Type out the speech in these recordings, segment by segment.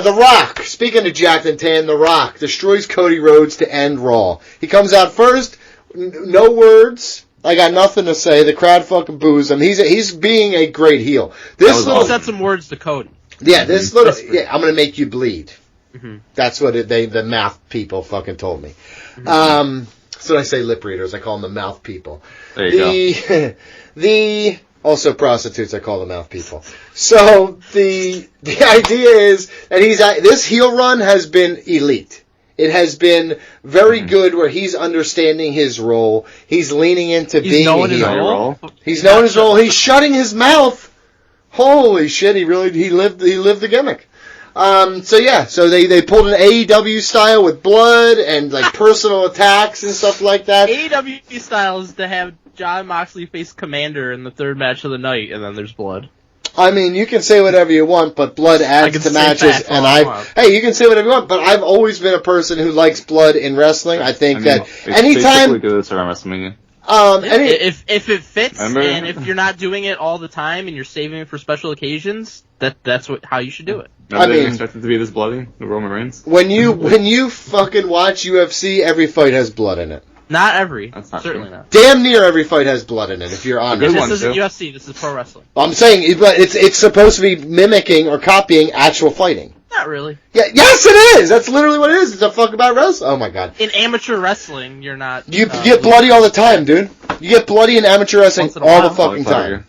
The Rock. Speaking of Jacked and Tan, The Rock destroys Cody Rhodes to end Raw. He comes out first, no words. I got nothing to say. The crowd fucking boos him. He's being a great heel. This little said some words to Cody. Yeah, I'm gonna make you bleed. Mm-hmm. That's what the mouth people fucking told me. Mm-hmm. So I say lip readers. I call them the mouth people. There you go. Also prostitutes, I call them mouth people. So the idea is that this heel run has been elite. It has been very good where he's understanding his role. He's leaning into being a heel. He's knowing his role. He's shutting his mouth. Holy shit, he lived the gimmick. So they pulled an AEW style with blood and like personal attacks and stuff like that. AEW style is to have Jon Moxley face Commander in the third match of the night, and then there's blood. I mean, you can say whatever you want, but blood adds to matches, and you can say whatever you want, but I've always been a person who likes blood in wrestling. I think that anytime we do this around WrestleMania. If it fits, and if you're not doing it all the time, and you're saving it for special occasions, that's how you should do it. I mean, expected to be this bloody, the Roman Reigns. When you fucking watch UFC, every fight has blood in it. Not every. That's not certainly true. not. Damn near every fight has blood in it, if you're honest. This isn't UFC, this is pro wrestling. I'm saying, but it's supposed to be mimicking or copying actual fighting. Not really. Yeah, yes it is! That's literally what it is. It's a fuck about wrestling. Oh my god. In amateur wrestling, you're not... You get bloody all the time, dude. You get bloody in amateur wrestling all the fucking time.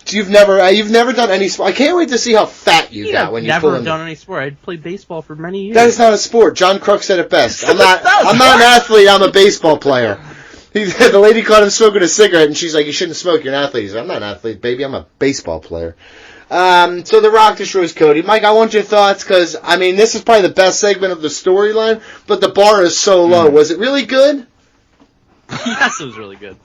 So you've never done any sport. I can't wait to see how fat you got when you pull in. I've never done any sport. I played baseball for many years. That is not a sport. John Crook said it best. I'm not an athlete, I'm a baseball player. The lady caught him smoking a cigarette, and she's like, you shouldn't smoke, you're an athlete. He's like, I'm not an athlete, baby, I'm a baseball player. So The Rock destroys Cody. Mike, I want your thoughts, because, I mean, this is probably the best segment of the storyline, but the bar is so low. Was it really good? Yes, it was really good.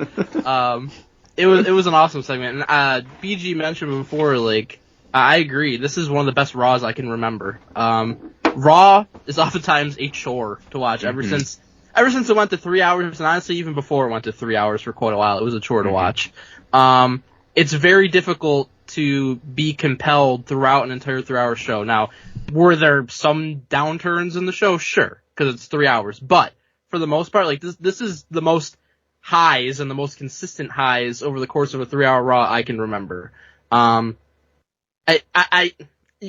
It was an awesome segment. And BG mentioned before, like, I agree. This is one of the best Raws I can remember. Raw is oftentimes a chore to watch ever since it went to 3 hours, and honestly, even before it went to 3 hours for quite a while, it was a chore to watch. It's very difficult to be compelled throughout an entire 3-hour show. Now, were there some downturns in the show? Sure, because it's 3 hours. But for the most part, like this is the most highs and the most consistent highs over the course of a 3-hour Raw I can remember. You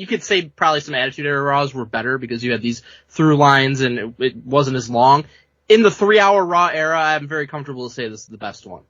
could say probably some Attitude Era Raws were better because you had these through lines and it wasn't as long. In the 3-hour Raw era, I'm very comfortable to say this is the best one.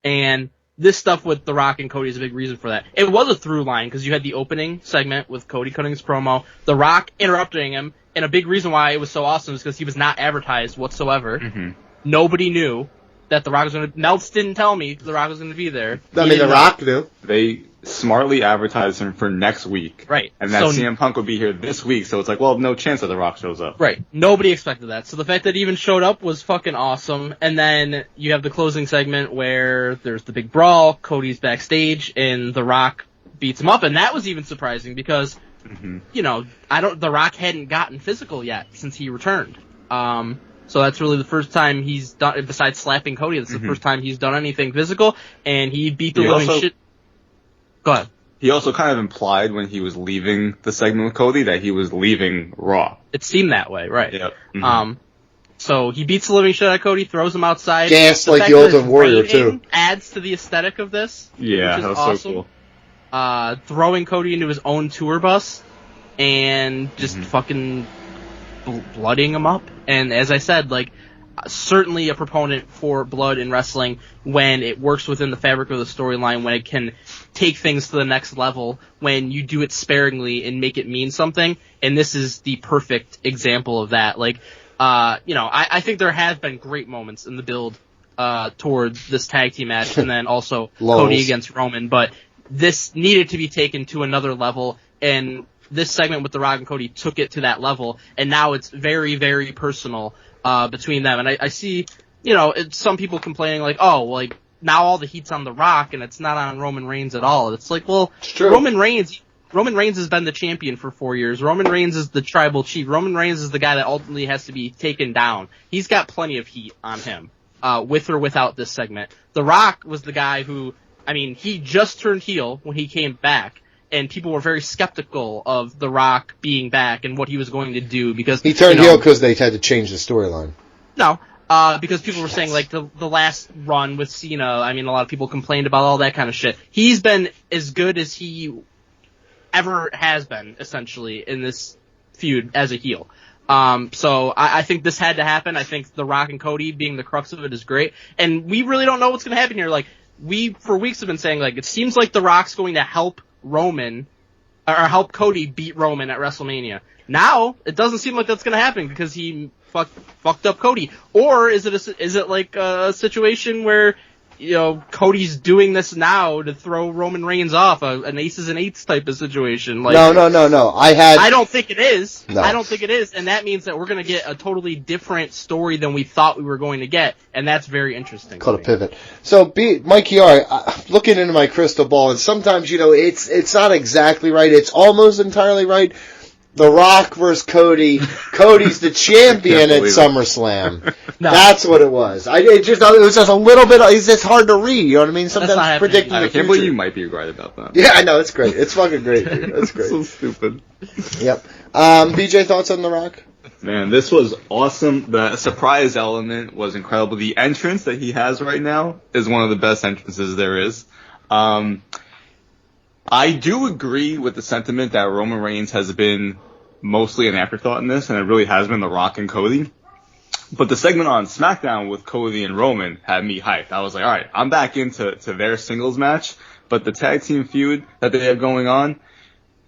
And this stuff with The Rock and Cody is a big reason for that. It was a through line because you had the opening segment with Cody cutting his promo, The Rock interrupting him, and a big reason why it was so awesome is because he was not advertised whatsoever. Mm-hmm. Nobody knew that The Rock was going to... Meltz didn't tell me The Rock was going to be there. I mean, The Rock knew. They smartly advertised him for next week. Right. And that CM Punk would be here this week, so it's like, well, no chance that The Rock shows up. Right. Nobody expected that. So the fact that he even showed up was fucking awesome. And then you have the closing segment where there's the big brawl, Cody's backstage, and The Rock beats him up. And that was even surprising because, The Rock hadn't gotten physical yet since he returned. So that's really the first time he's done, besides slapping Cody, that's the first time he's done anything physical, and he beat the living shit. Go ahead. He also kind of implied when he was leaving the segment with Cody that he was leaving Raw. It seemed that way, right. Yep. So he beats the living shit out of Cody, throws him outside. Gas like the Ultimate Warrior, too. Adds to the aesthetic of this. Yeah, which is that was awesome. so cool. Throwing Cody into his own tour bus, and just fucking blooding him up. And as I said, like, certainly a proponent for blood in wrestling when it works within the fabric of the storyline, when it can take things to the next level, when you do it sparingly and make it mean something. And this is the perfect example of that. Like, I think there have been great moments in the build toward this tag team match, and then also Cody against Roman, but this needed to be taken to another level, and this segment with The Rock and Cody took it to that level, and now it's very, very personal between them. And I see, some people complaining like, now all the heat's on The Rock and it's not on Roman Reigns at all. It's like, well, Roman Reigns has been the champion for 4 years. Roman Reigns is the tribal chief. Roman Reigns is the guy that ultimately has to be taken down. He's got plenty of heat on him, with or without this segment. The Rock was the guy who, he just turned heel when he came back. and people were very skeptical of The Rock being back and what he was going to do because he turned heel because they had to change the storyline. No, because people were saying like the last run with Cena. I mean, a lot of people complained about all that kind of shit. He's been as good as he ever has been, essentially, in this feud as a heel. So I think this had to happen. I think The Rock and Cody being the crux of it is great. And we really don't know what's going to happen here. Like, we, for weeks, have been saying, like, it seems like The Rock's going to help Roman, or help Cody beat Roman at WrestleMania. Now, it doesn't seem like that's going to happen because he fucked up Cody. Or is it like a situation where, you know, Cody's doing this now to throw Roman Reigns off, an aces and eights type of situation? Like, No. I don't think it is. No. I don't think it is, and that means that we're going to get a totally different story than we thought we were going to get, and that's very interesting. Called a pivot. So, Mike Chiari, looking into my crystal ball, and sometimes, you know, it's not exactly right. It's almost entirely right. The Rock versus Cody. Cody's the champion at SummerSlam. No. That's what it was. It was just a little bit. It's just hard to read. You know what I mean? Sometimes predicting the I future. can't believe you might be right about that. Yeah, I know. It's great. It's fucking great, dude. That's great. So stupid. Yep. BJ, thoughts on The Rock? Man, this was awesome. The surprise element was incredible. The entrance that he has right now is one of the best entrances there is. I do agree with the sentiment that Roman Reigns has been mostly an afterthought in this, and it really has been The Rock and Cody. But the segment on SmackDown with Cody and Roman had me hyped. I was like, all right, I'm back into their singles match. But the tag team feud that they have going on,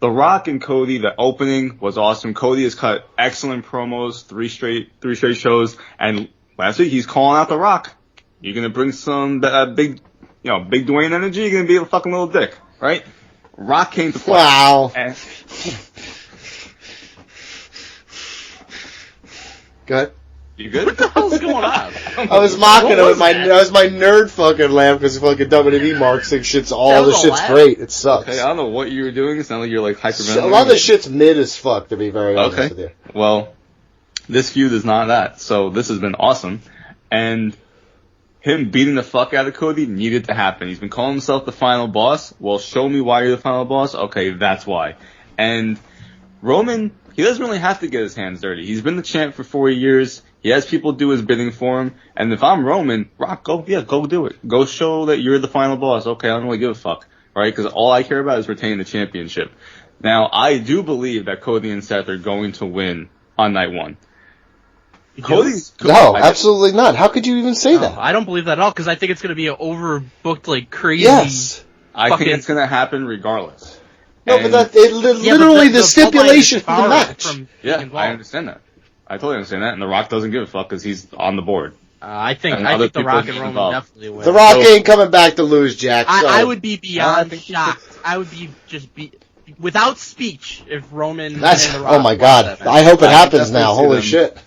The Rock and Cody, the opening was awesome. Cody has cut excellent promos, three straight shows, and last week he's calling out The Rock. You're gonna bring some big Dwayne energy. You're gonna be a fucking little dick, right? Rock came to play. Wow. Go ahead. You good? What the hell's going on? I was mocking it with my nerd fucking laugh because fucking WWE marks think all the shit's great. It sucks. Okay, I don't know what you were doing. It sounded like you're like hyperventilating. A lot of the shit's mid as fuck, to be very honest with you. Well, this feud is not that. So this has been awesome. And him beating the fuck out of Cody needed to happen. He's been calling himself the final boss. Well, show me why you're the final boss. Okay, that's why. And Roman, he doesn't really have to get his hands dirty. He's been the champ for 4 years. He has people do his bidding for him. And if I'm Roman, Rock, go do it. Go show that you're the final boss. Okay, I don't really give a fuck. Right? Because all I care about is retaining the championship. Now, I do believe that Cody and Seth are going to win on night one. No, absolutely not. How could you even say that? I don't believe that at all, because I think it's going to be an overbooked, like, crazy... Yes. I think it's going to happen regardless. No, but literally the stipulation for the match. Yeah, I understand that. I totally understand that, and The Rock doesn't give a fuck because he's on the board. I think The Rock and Roman definitely win. The Rock ain't coming back to lose, Jack. So. I would be beyond shocked. I would be without speech if Roman and The Rock. Oh my God! I hope it happens now. Holy shit!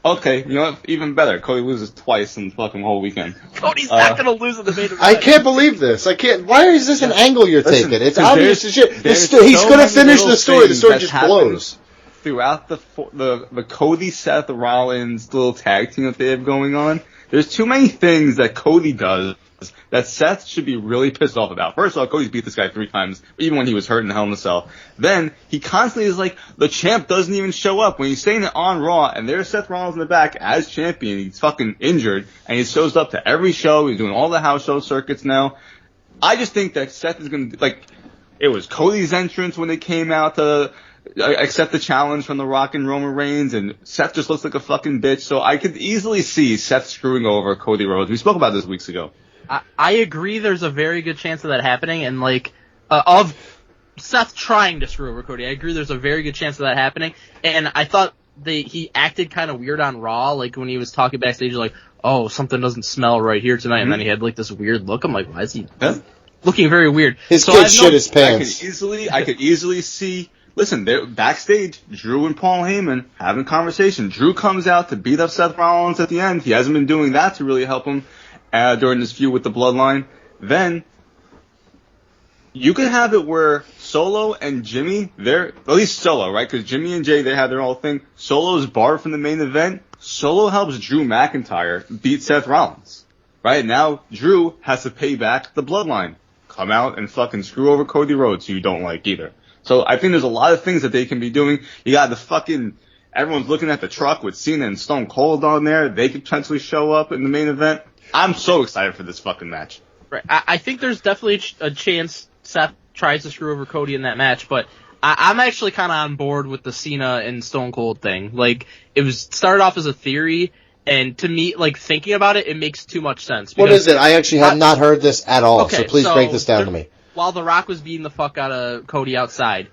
Okay, you know what? Even better. Cody loses twice in the fucking whole weekend. Cody's not going to lose in the main event. I can't believe this. I can't. Why is this an angle you're taking? It's obvious as shit. He's so going to finish the story. The story just blows. Throughout the Cody Seth Rollins little tag team that they have going on, there's too many things that Cody does that Seth should be really pissed off about. First of all, Cody's beat this guy 3 times, even when he was hurt in the Hell in a Cell. Then, he constantly is like, the champ doesn't even show up. When he's saying it on Raw, and there's Seth Rollins in the back as champion, he's fucking injured, and he shows up to every show, he's doing all the house show circuits now. I just think that Seth is gonna, it was Cody's entrance when they came out to accept the challenge from The Rock and Roman Reigns, and Seth just looks like a fucking bitch, so I could easily see Seth screwing over Cody Rhodes. We spoke about this weeks ago. I agree there's a very good chance of that happening, and of Seth trying to screw over Cody. I agree there's a very good chance of that happening, and I thought he acted kind of weird on Raw, like when he was talking backstage, like, oh, something doesn't smell right here tonight, and then he had this weird look. I'm like, why is he looking very weird? His kid shit his pants. I could easily see. Listen, they're backstage, Drew and Paul Heyman having a conversation. Drew comes out to beat up Seth Rollins at the end. He hasn't been doing that to really help him during this feud with the Bloodline. Then you could have it where Solo and Jimmy, they're at least Solo, right? Because Jimmy and Jay, they had their own thing. Solo's barred from the main event. Solo helps Drew McIntyre beat Seth Rollins, right? Now Drew has to pay back the Bloodline. come out and fucking screw over Cody Rhodes, who you don't like either. So I think there's a lot of things that they can be doing. You got the fucking, everyone's looking at the truck with Cena and Stone Cold on there. They could potentially show up in the main event. I'm so excited for this fucking match. Right. I think there's definitely a chance Seth tries to screw over Cody in that match, but I'm actually kind of on board with the Cena and Stone Cold thing. Like, it was started off as a theory, and to me, like, thinking about it, it makes too much sense. What is it? I actually have not heard this at all, so please break this down to me. While The Rock was beating the fuck out of Cody outside,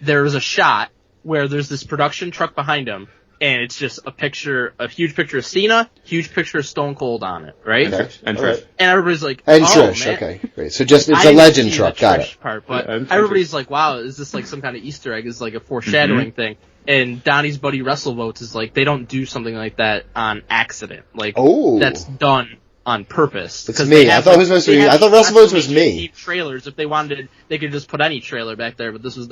there was a shot where there's this production truck behind him, and it's just a huge picture of Cena, huge picture of Stone Cold on it, right? Okay. And Trish. And everybody's like, and oh, Trish, man. okay, great. So just, it's a legend truck, got it. Part, but everybody's like, wow, is this like some kind of Easter egg? Is like a foreshadowing thing. And Donnie's buddy WrestleVotes is like, they don't do something like that on accident. Like, that's done on purpose. It's me. I thought it was supposed to be. I thought WrestleVotes was me. Trailers, if they wanted, they could just put any trailer back there. But this was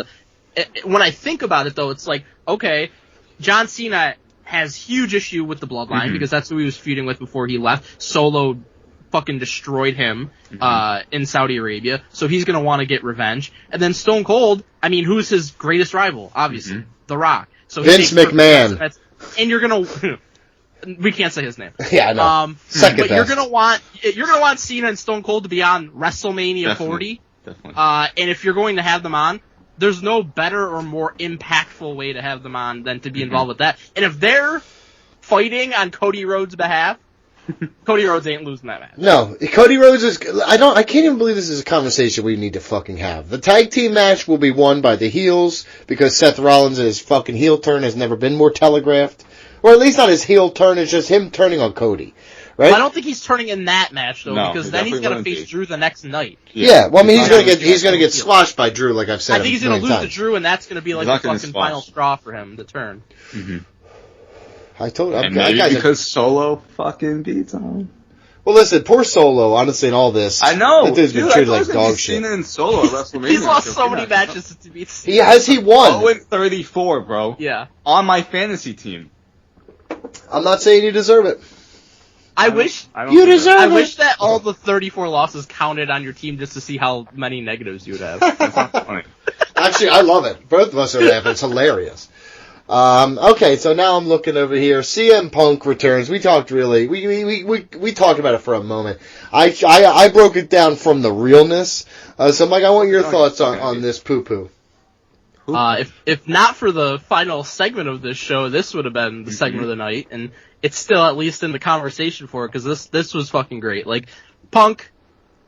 when I think about it, though, it's like, okay, John Cena has huge issue with the bloodline because that's who he was feuding with before he left. Solo fucking destroyed him in Saudi Arabia, so he's gonna want to get revenge. And then Stone Cold, I mean, who's his greatest rival? Obviously, The Rock. So Vince McMahon. And you're gonna. We can't say his name. Yeah, I know. But you're gonna want Cena and Stone Cold to be on WrestleMania 40. Definitely. And if you're going to have them on, there's no better or more impactful way to have them on than to be involved with that. And if they're fighting on Cody Rhodes' behalf, Cody Rhodes ain't losing that match. No, Cody Rhodes is. I can't even believe this is a conversation we need to fucking have. The tag team match will be won by the heels because Seth Rollins' fucking heel turn has never been more telegraphed. Or at least not his heel turn, it's just him turning on Cody. Right? Well, I don't think he's turning in that match though, because then he's gonna face Drew the next night. Yeah, well, I mean, he's gonna get squashed by Drew, like I've said. I think he's gonna lose to Drew, and that's gonna be like the fucking final straw for him to turn. I told and maybe because Solo fucking beats him. Well, listen, poor Solo, honestly, in all this. I know. That dude's been treated like dog shit. Cena and Solo at WrestleMania. He's lost so many matches to beat Cena. Has he won? 0-34, bro. Yeah. On my fantasy team. I'm not saying you deserve it. I wish that all the 34 losses counted on your team just to see how many negatives you would have. That's not funny. Actually, I love it. Both of us are laughing. It's hilarious. Okay, so now I'm looking over here. CM Punk returns. We talked we talked about it for a moment. I broke it down from the realness. So Mike, I want your thoughts on this poo-poo. If not for the final segment of this show, this would have been the segment of the night, and it's still at least in the conversation for it, because this was fucking great. Like, Punk,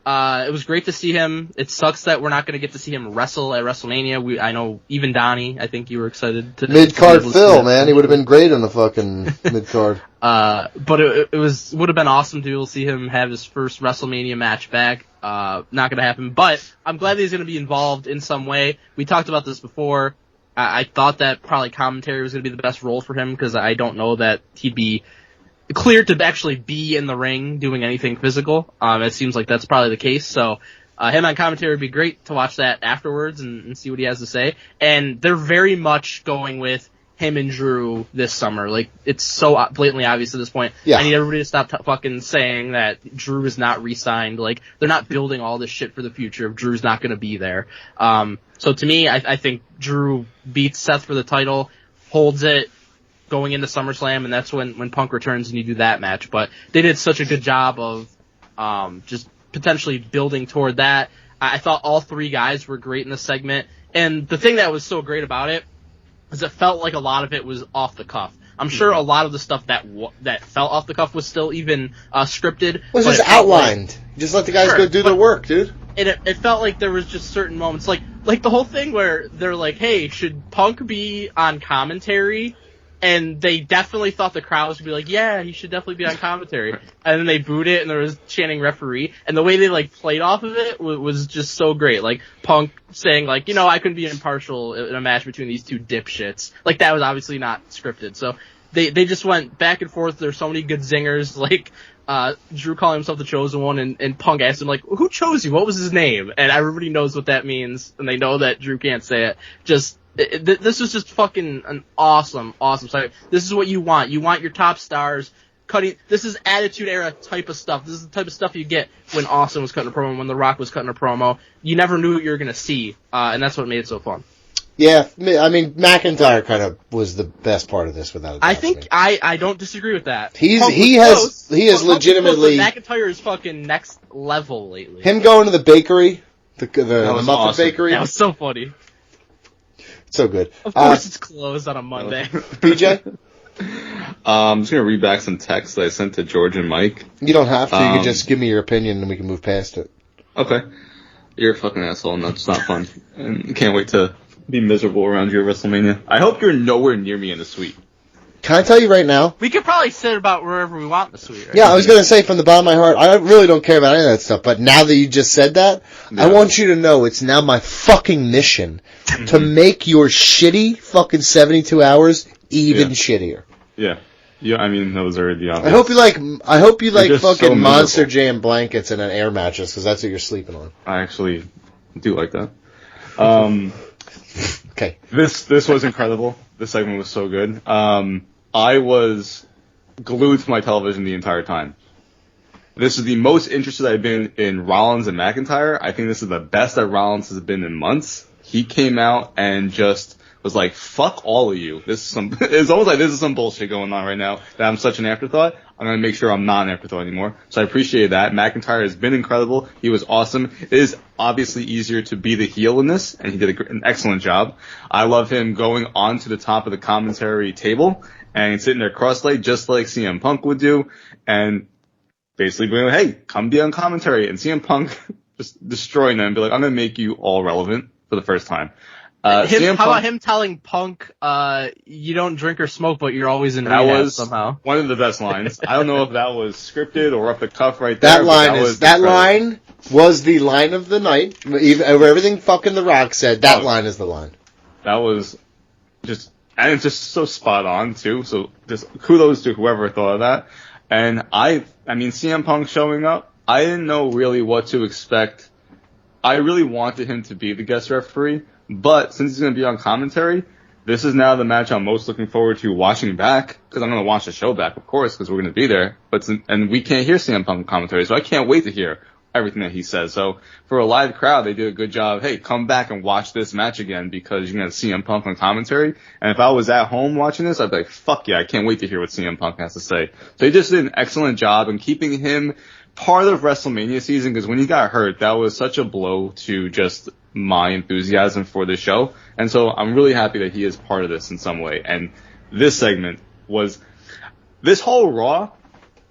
it was great to see him. It sucks that we're not going to get to see him wrestle at WrestleMania. I know even Donnie, I think you were excited to mid-card Phil, man. He would have been great on the fucking mid-card. But it would have been awesome to be able to see him have his first WrestleMania match back. Not going to happen, but I'm glad that he's going to be involved in some way. We talked about this before. I thought that probably commentary was going to be the best role for him, because I don't know that he'd be cleared to actually be in the ring doing anything physical. It seems like that's probably the case. So him on commentary would be great to watch that afterwards and see what he has to say. And they're very much going with him and Drew this summer. Like, it's so blatantly obvious at this point. Yeah. I need everybody to stop fucking saying that Drew is not re-signed. Like, they're not building all this shit for the future if Drew's not going to be there. So to me, I think Drew beats Seth for the title, holds it going into SummerSlam, and that's when Punk returns and you do that match. But they did such a good job of just potentially building toward that. I thought all three guys were great in this segment. And the thing that was so great about it is it felt like a lot of it was off the cuff. I'm sure a lot of the stuff that felt off the cuff was still even scripted. It was just outlined. Just let the guys go do their work, dude. It felt like there was just certain moments, like the whole thing where they're like, hey, should Punk be on commentary? And they definitely thought the crowd was going to be like, yeah, he should definitely be on commentary. And then they booed it, and there was chanting referee. And the way they, played off of it was just so great. Like, Punk saying, I couldn't be impartial in a match between these two dipshits. Like, that was obviously not scripted. So they just went back and forth. There's so many good zingers. Drew calling himself the chosen one, and Punk asked him, who chose you? What was his name? And everybody knows what that means, and they know that Drew can't say it. This was just fucking an awesome segment. This is what you want. You want your top stars cutting. This is Attitude Era type of stuff. This is the type of stuff you get when Austin was cutting a promo, when The Rock was cutting a promo. You never knew what you were going to see, and that's what made it so fun. Yeah, I mean, McIntyre kind of was the best part of this, without a doubt. I think I don't disagree with that. He has legitimately. McIntyre is fucking next level lately. Him going to the bakery, the Muffin awesome. Bakery. That was so funny. So good. Of course, it's closed on a Monday. PJ? I'm just gonna read back some texts that I sent to George and Mike. You don't have to. You can just give me your opinion and we can move past it. Okay. You're a fucking asshole, and that's not fun. And I can't wait to be miserable around you at WrestleMania. I hope you're nowhere near me in the suite. Can I tell you right now? We could probably sit about wherever we want in the suite. Right? Yeah, I was going to say from the bottom of my heart, I really don't care about any of that stuff, but now that you just said that, I want you to know it's now my fucking mission to make your shitty fucking 72 hours even shittier. Yeah. Yeah, I mean, those are the obvious. I hope you like fucking so Monster Jam blankets and an air mattress, because that's what you're sleeping on. I actually do like that. Okay. This was incredible. This segment was so good. I was glued to my television the entire time. This is the most interested I've been in Rollins and McIntyre. I think this is the best that Rollins has been in months. He came out and just was like, fuck all of you. It's almost like this is some bullshit going on right now that I'm such an afterthought. I'm going to make sure I'm not an afterthought anymore. So I appreciate that. McIntyre has been incredible. He was awesome. It is obviously easier to be the heel in this, and he did an excellent job. I love him going onto the top of the commentary table and sitting there cross-legged just like CM Punk would do, and basically being like, hey, come be on commentary. And CM Punk just destroying them and be like, I'm going to make you all relevant for the first time. How about him telling Punk, you don't drink or smoke, but you're always in rehab somehow? That was one of the best lines. I don't know if that was scripted or off the cuff right there. That line was the line of the night. Over everything fucking The Rock said, that line is the line. That was just, and it's just so spot on too. So just kudos to whoever thought of that. And I mean, CM Punk showing up, I didn't know really what to expect. I really wanted him to be the guest referee. But since he's going to be on commentary, this is now the match I'm most looking forward to watching back, because I'm going to watch the show back, of course, because we're going to be there. And we can't hear CM Punk commentary, so I can't wait to hear everything that he says. So for a live crowd, they did a good job. Hey, come back and watch this match again, because you're going to see CM Punk on commentary. And if I was at home watching this, I'd be like, fuck yeah, I can't wait to hear what CM Punk has to say. So he just did an excellent job in keeping him part of WrestleMania season, because when he got hurt, that was such a blow to just my enthusiasm for the show. And so I'm really happy that he is part of this in some way. And this segment was, this whole Raw,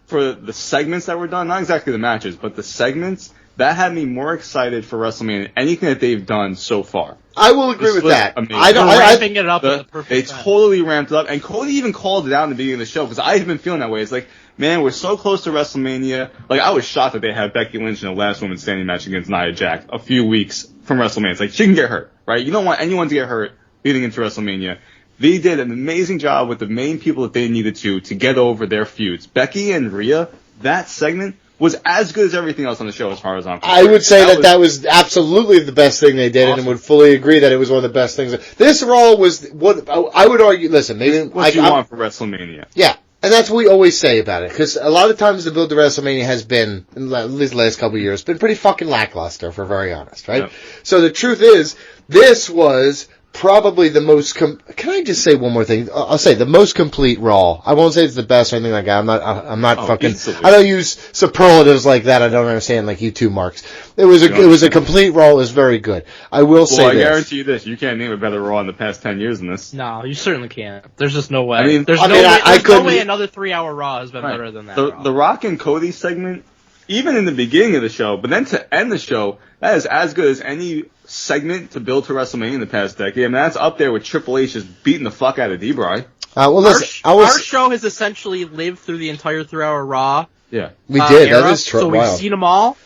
for the segments that were done, not exactly the matches, but the segments, that had me more excited for WrestleMania than anything that they've done so far. I will agree with that. Amazing. Ramping it up at the perfect They time. totally ramped it up, and Cody even called it out in the beginning of the show, because I have been feeling that way. It's like, man, we're so close to WrestleMania. Like, I was shocked that they had Becky Lynch in the last woman standing match against Nia Jax a few weeks from WrestleMania. It's like, she can get hurt, right? You don't want anyone to get hurt leading into WrestleMania. They did an amazing job with the main people that they needed to get over their feuds. Becky and Rhea, that segment was as good as everything else on the show as far as I'm concerned. I would say that was absolutely the best thing they did, and would fully agree that it was one of the best things. This Raw was what I would argue. Listen, maybe what you want for WrestleMania. Yeah, and that's what we always say about it, because a lot of times the build to WrestleMania has been, at least the last couple of years, been pretty fucking lackluster, if we're very honest, right? Yep. So the truth is, this was probably the most, can I just say one more thing? I'll say the most complete Raw. I won't say it's the best or anything like that. I'm not fucking, easily. I don't use superlatives like that. I don't understand, like you two marks. It was a complete Raw. It was very good. I will say I guarantee you this. You can't name a better Raw in the past 10 years than this. No, you certainly can't. There's just no way. I mean, there's no way another 3-hour Raw has been better than that. The Rock and Cody segment, even in the beginning of the show, but then to end the show, that is as good as any segment to build to WrestleMania in the past decade. I mean, that's up there with Triple H just beating the fuck out of D-Bry. Well, listen, our show has essentially lived through the entire 3-hour Raw. Yeah, we did. Era, that is true. So we've seen them all.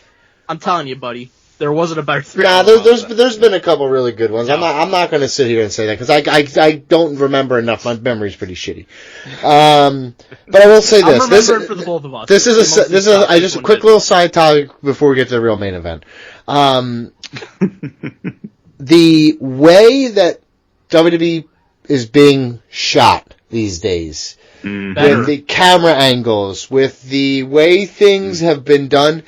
I'm telling you, buddy, there wasn't a better 3 hour. There's been a couple really good ones. No. I'm not going to sit here and say that, because I don't remember enough. My memory's pretty shitty. But I will say this. I'm remembering for the both of us. This is a quick little side topic before we get to the real main event. The way that WWE is being shot these days better. with the camera angles, with the way things have been done.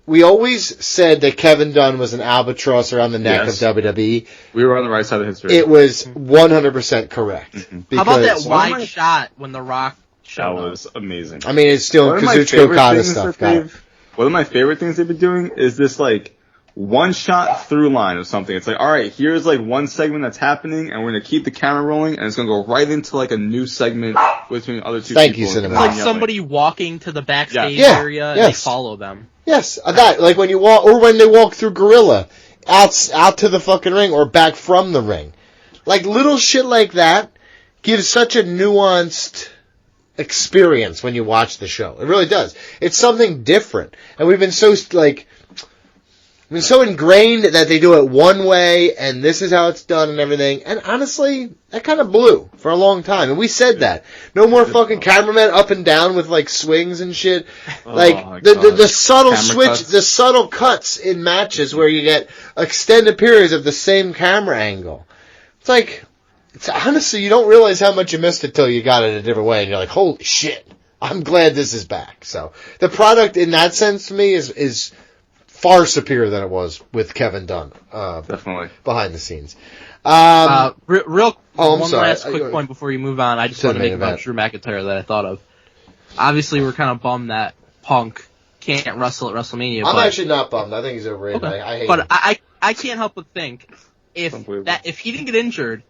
We always said that Kevin Dunn was an albatross around the neck of WWE. We were on the right side of history. It was 100% correct. How about that wide shot when The Rock showed That up? was amazing. I mean, it's still Kazuchika Okada stuff. One of my favorite things they've been doing is this, like, one-shot through line of something. It's like, all right, here's, like, one segment that's happening, and we're going to keep the camera rolling, and it's going to go right into, like, a new segment between other two Thank people. you, Cinema. It's like somebody walking to the backstage Yeah. area and Yes. they follow them. Yes, that, like when you walk, or when they walk through Gorilla, out to the fucking ring, or back from the ring. Like, little shit like that gives such a nuanced experience when you watch the show. It really does. It's something different. And we've been so, like, ingrained that they do it one way, and this is how it's done and everything. And honestly, that kind of blew for a long time. And we said that. No more fucking cameramen up and down with, like, swings and shit. Like, the subtle the subtle cuts in matches where you get extended periods of the same camera angle. It's like, honestly, you don't realize how much you missed it till you got it a different way, and you're like, holy shit, I'm glad this is back. So, the product in that sense to me is far superior than it was with Kevin Dunn. Definitely. Behind the scenes. One sorry. last quick point before you move on. I just want to make about Drew McIntyre that I thought of. Obviously, we're kind of bummed that Punk can't wrestle at WrestleMania. I'm actually not bummed. I think he's overrated. Okay. I hate but him. I can't help but think if he didn't get injured,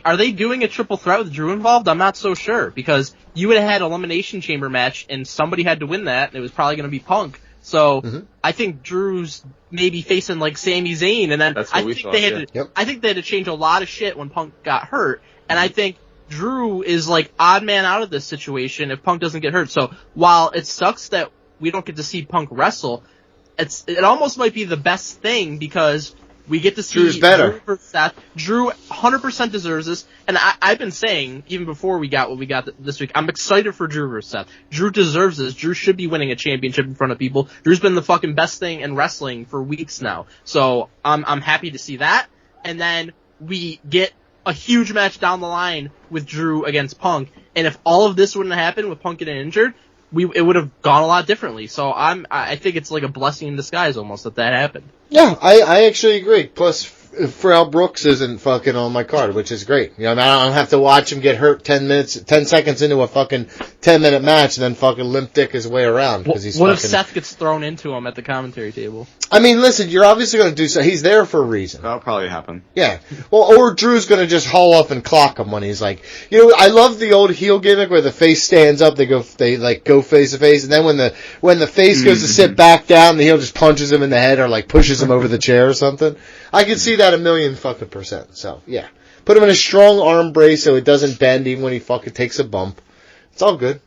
are they doing a triple threat with Drew involved? I'm not so sure, because you would have had an Elimination Chamber match and somebody had to win that, and it was probably going to be Punk. So I think Drew's maybe facing like Sami Zayn, and then I think they had to change a lot of shit when Punk got hurt, and I think Drew is like odd man out of this situation if Punk doesn't get hurt. So while it sucks that we don't get to see Punk wrestle, it almost might be the best thing, because we get to see Drew's better. Drew versus Seth. Drew 100% deserves this, and I've been saying, even before we got what we got this week, I'm excited for Drew versus Seth. Drew deserves this. Drew should be winning a championship in front of people. Drew's been the fucking best thing in wrestling for weeks now. So I'm happy to see that, and then we get a huge match down the line with Drew against Punk, and if all of this wouldn't have happened with Punk getting injured, it would have gone a lot differently. So I think it's like a blessing in disguise almost that happened. Yeah, I actually agree. Plus, Pharrell Brooks isn't fucking on my card, which is great. You know, I don't have to watch him get hurt 10 seconds into a fucking 10-minute match and then fucking limp dick his way around. What if Seth gets thrown into him at the commentary table? I mean, listen, you're obviously going to do so. He's there for a reason. That'll probably happen. Yeah. Well, or Drew's going to just haul up and clock him when he's like, I love the old heel gimmick where the face stands up, they go face to face, and then when the face goes to sit back down, the heel just punches him in the head or like pushes him over the chair or something. I could see that 1,000,000 fucking %. So, yeah. Put him in a strong arm brace so it doesn't bend even when he fucking takes a bump. It's all good.